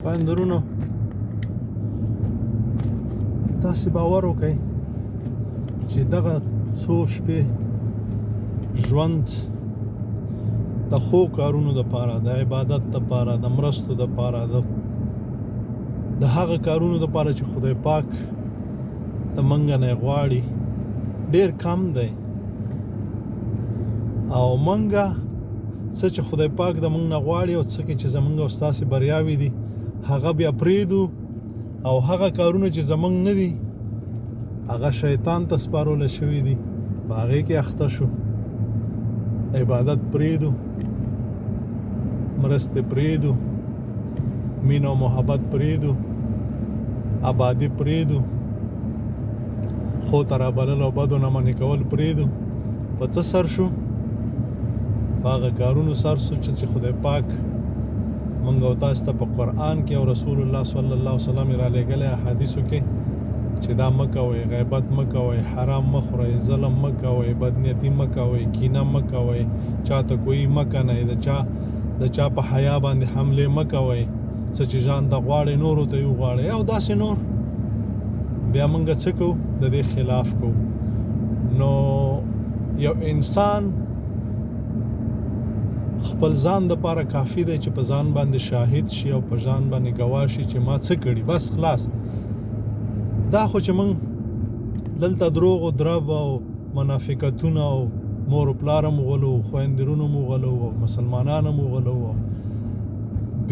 خویندرونو تاسې باور وکړئ چې دغه څو شپې ژوند د ښو کارونو دپاره، د عبادت دپاره، د مرستو دپاره، د هغه کارونو دپاره چې خدای پاک د منګه نه غواړي ډېر کم دی. او منګه څه چې خدای پاک د منګ نه غواړي او څه کې چې زمونږ او ستاسې بریاوې دي هغه بیا پرېږدو، او هغه کارونه چې زمونږ نه دي هغه شیطان ته سپارلی شوي دي، په هغې کې اخته شو. عبادت پرېږدو، مرستې پرېږدو، مینه او محبت پرېږدو، آبادي پرېږدو، ښو ته رابلل او بدو نه منې کول پرېږدو. په څه سر شو؟ په هغه کارونو سر شو چې خدای پاک موږ او تاسو ته په قرآن کې او رسول الله صلی الله علیه وسلم را لېږلی احادیثو کې چې دا مه کوئ، غیبت مه کوئ، حرام مه خورئ، ظلم مه کوئ، بدنیتي مه کوئ، کینه مه کوئ، چاته کوئی مه کنئ، د چا په حیا باندې حملې مه کوئ، څه چې ځان ته غواړئ نورو ته یې وغواړئ او داسې نور. بیا موږ څه کوو؟ د دې خلاف کوو. نو یو انسان خپل ځان دپاره کافي دی چې په ځان باندې شاهد شي او په ځان باندې ګواه شي چې ما څه کړي، بس خلاص. دا خو چې موږ دلته دروغ او درب او منافقتونه او مور و پلار هم وغولو، خویندرونه هم وغولو او مسلمانان هم وغولو،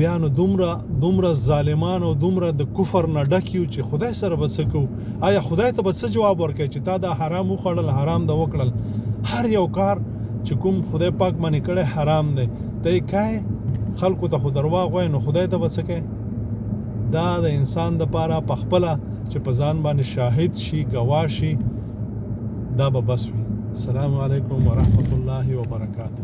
بیا نو دومره ظالمان او دومره د کفر نه ډک یو چې خدای سره به څه کوو؟ آیا خدای ته به څه جواب ورکوي چې تا دا حرام وخوړل، حرام ده وکړل؟ هر یو کار چې کوم خدای پاک منې کړی حرام دی ته یې کوې، خلکو ته خو درواغ وایي، نو خدای ته به څه کوې؟ دا د انسان دپاره په خپله چې په ځان باندې شاهد شي، ګواه شي، دا به بس وي. السلام علیکم ورحمت الله وبرکاته.